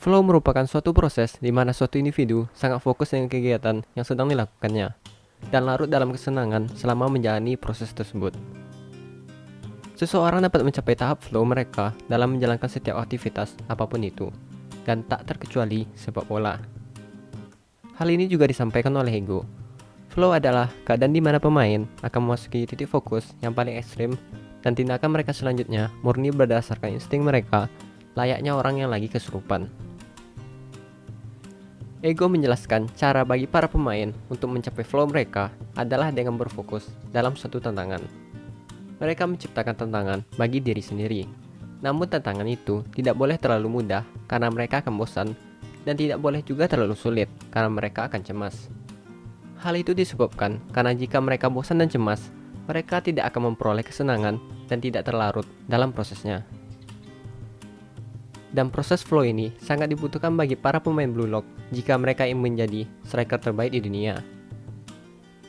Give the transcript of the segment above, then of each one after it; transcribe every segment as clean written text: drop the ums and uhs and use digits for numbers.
Flow merupakan suatu proses di mana suatu individu sangat fokus dengan kegiatan yang sedang dilakukannya dan larut dalam kesenangan selama menjalani proses tersebut. Seseorang dapat mencapai tahap flow mereka dalam menjalankan setiap aktivitas apapun itu, dan tak terkecuali sepak bola. Hal ini juga disampaikan oleh Ego. Flow adalah keadaan di mana pemain akan memasuki titik fokus yang paling ekstrim dan tindakan mereka selanjutnya murni berdasarkan insting mereka, layaknya orang yang lagi kesurupan. Ego menjelaskan cara bagi para pemain untuk mencapai flow mereka adalah dengan berfokus dalam suatu tantangan. Mereka menciptakan tantangan bagi diri sendiri. Namun tantangan itu tidak boleh terlalu mudah karena mereka akan bosan, dan tidak boleh juga terlalu sulit karena mereka akan cemas. Hal itu disebabkan karena jika mereka bosan dan cemas, mereka tidak akan memperoleh kesenangan dan tidak terlarut dalam prosesnya. Dan proses flow ini sangat dibutuhkan bagi para pemain Blue Lock jika mereka ingin menjadi striker terbaik di dunia.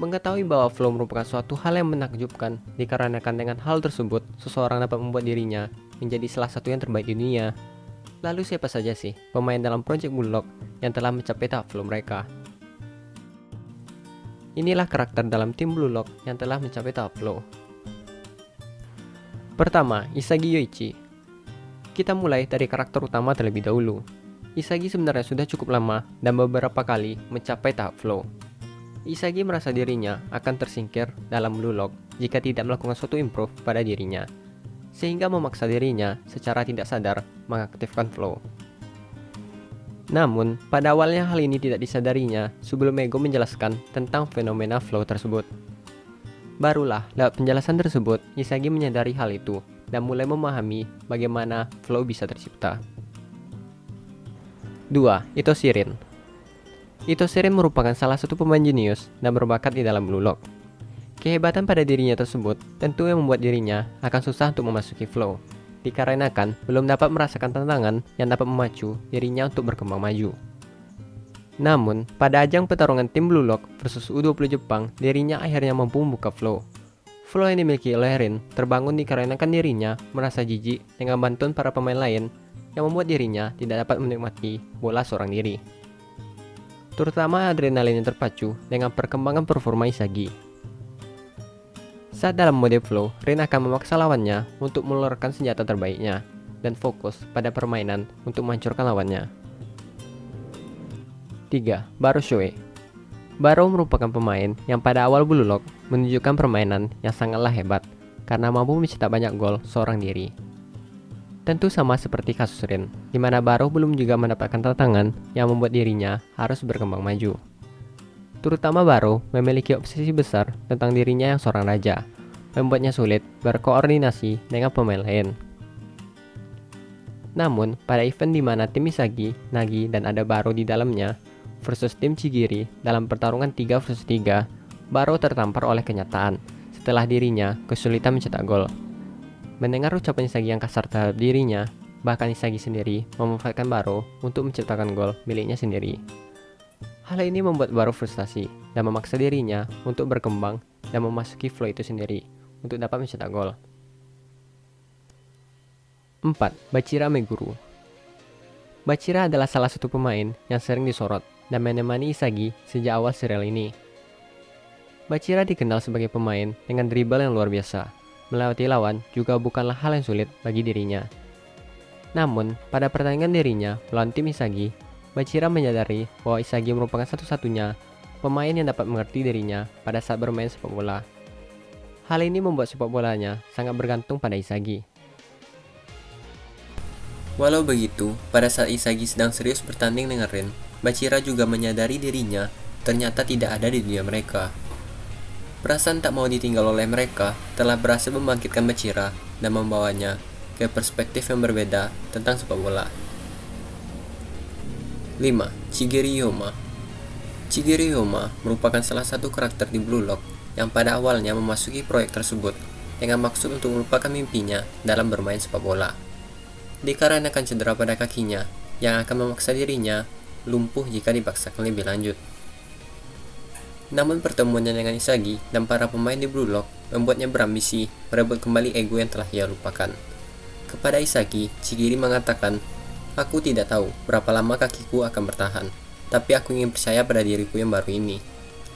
Mengetahui bahwa flow merupakan suatu hal yang menakjubkan dikarenakan dengan hal tersebut seseorang dapat membuat dirinya menjadi salah satu yang terbaik di dunia. Lalu siapa saja sih pemain dalam Project Blue Lock yang telah mencapai tahap flow mereka? Inilah karakter dalam tim Blue Lock yang telah mencapai tahap flow. Pertama, Isagi Yoichi. Kita mulai dari karakter utama terlebih dahulu. Isagi sebenarnya sudah cukup lama dan beberapa kali mencapai tahap flow. Isagi merasa dirinya akan tersingkir dalam Blue Lock jika tidak melakukan suatu improve pada dirinya, sehingga memaksa dirinya secara tidak sadar mengaktifkan flow. Namun, pada awalnya hal ini tidak disadarinya sebelum Ego menjelaskan tentang fenomena flow tersebut. Barulah lewat penjelasan tersebut, Isagi menyadari hal itu dan mulai memahami bagaimana flow bisa tercipta. 2. Ito Shirin. Ito Shirin merupakan salah satu pemain jenius dan berbakat di dalam Blue Lock. Kehebatan pada dirinya tersebut tentu yang membuat dirinya akan susah untuk memasuki flow, dikarenakan belum dapat merasakan tantangan yang dapat memacu dirinya untuk berkembang maju. Namun, pada ajang pertarungan tim Blue Lock versus U20 Jepang, dirinya akhirnya mampu membuka flow. Flow yang dimiliki oleh Rin terbangun dikarenakan dirinya merasa jijik dengan bantuan para pemain lain yang membuat dirinya tidak dapat menikmati bola seorang diri. Terutama adrenalin yang terpacu dengan perkembangan performa Isagi. Saat dalam mode flow, Rin akan memaksa lawannya untuk mengeluarkan senjata terbaiknya dan fokus pada permainan untuk menghancurkan lawannya. 3. Baro Shoei. Baro merupakan pemain yang pada awal Blue Lock menunjukkan permainan yang sangatlah hebat karena mampu mencetak banyak gol seorang diri. Tentu sama seperti kasus Rin, di mana Baro belum juga mendapatkan tantangan yang membuat dirinya harus berkembang maju. Terutama Baro memiliki obsesi besar tentang dirinya yang seorang raja, membuatnya sulit berkoordinasi dengan pemain lain. Namun, pada event di mana tim Isagi, Nagi, dan ada Baro di dalamnya, versus tim Chigiri dalam pertarungan 3 versus 3, Baro tertampar oleh kenyataan setelah dirinya kesulitan mencetak gol. Mendengar ucapan Isagi yang kasar terhadap dirinya, bahkan Isagi sendiri memanfaatkan Baro untuk menciptakan gol miliknya sendiri. Hal ini membuat Baro frustasi dan memaksa dirinya untuk berkembang dan memasuki flow itu sendiri untuk dapat mencetak gol. 4. Bachira Meguru. Bachira adalah salah satu pemain yang sering disorot dan menemani Isagi sejak awal serial ini. Bachira dikenal sebagai pemain dengan dribble yang luar biasa. Melewati lawan juga bukanlah hal yang sulit bagi dirinya. Namun, pada pertandingan dirinya melawan tim Isagi, Bachira menyadari bahwa Isagi merupakan satu-satunya pemain yang dapat mengerti dirinya pada saat bermain sepak bola. Hal ini membuat sepak bolanya sangat bergantung pada Isagi. Walau begitu, pada saat Isagi sedang serius bertanding dengan Rin, Bachira juga menyadari dirinya ternyata tidak ada di dunia mereka. Perasaan tak mau ditinggal oleh mereka telah berhasil membangkitkan Bachira dan membawanya ke perspektif yang berbeda tentang sepak bola. 5. Shigeru Yoma. Shigeru Yoma merupakan salah satu karakter di Blue Lock yang pada awalnya memasuki proyek tersebut dengan maksud untuk melupakan mimpinya dalam bermain sepak bola. Dikarenakan cedera pada kakinya yang akan memaksa dirinya lumpuh jika dipaksakan lebih lanjut. Namun pertemuannya dengan Isagi dan para pemain di Blue Lock membuatnya berambisi merebut kembali ego yang telah ia lupakan. Kepada Isagi, Chigiri mengatakan Aku tidak tahu berapa lama kakiku akan bertahan, tapi aku ingin percaya pada diriku yang baru ini.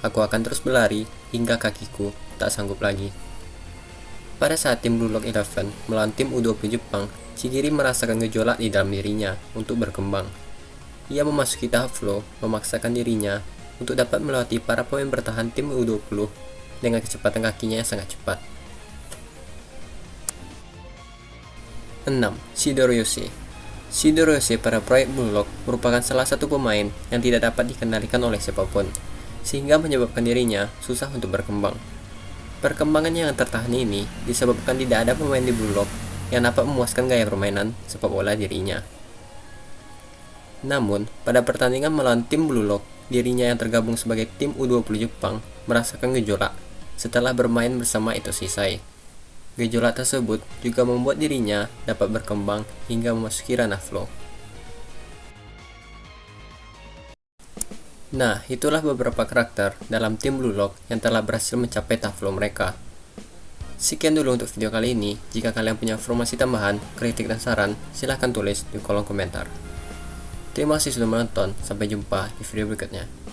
Aku akan terus berlari hingga kakiku tak sanggup lagi. Pada saat tim Blue Lock 11 melawan tim U20 Jepang, Chigiri merasakan gejolak di dalam dirinya untuk berkembang. Ia memasuki tahap flow, memaksakan dirinya untuk dapat melewati para pemain bertahan tim U20 dengan kecepatan kakinya yang sangat cepat. 6. Shidori Yose. Shidori Yose pada proyek Blue Lock merupakan salah satu pemain yang tidak dapat dikendalikan oleh siapapun, sehingga menyebabkan dirinya susah untuk berkembang. Perkembangannya yang tertahan ini disebabkan tidak ada pemain di Blue Lock yang dapat memuaskan gaya permainan sepak bola dirinya. Namun, pada pertandingan melawan tim Blue Lock, dirinya yang tergabung sebagai tim U20 Jepang merasakan gejolak setelah bermain bersama Ito Sisai. Gejolak tersebut juga membuat dirinya dapat berkembang hingga memasuki ranah flow. Nah, itulah beberapa karakter dalam tim Blue Lock yang telah berhasil mencapai tahap flow mereka. Sekian dulu untuk video kali ini. Jika kalian punya informasi tambahan, kritik dan saran, silahkan tulis di kolom komentar. Terima kasih sudah menonton, sampai jumpa di video berikutnya.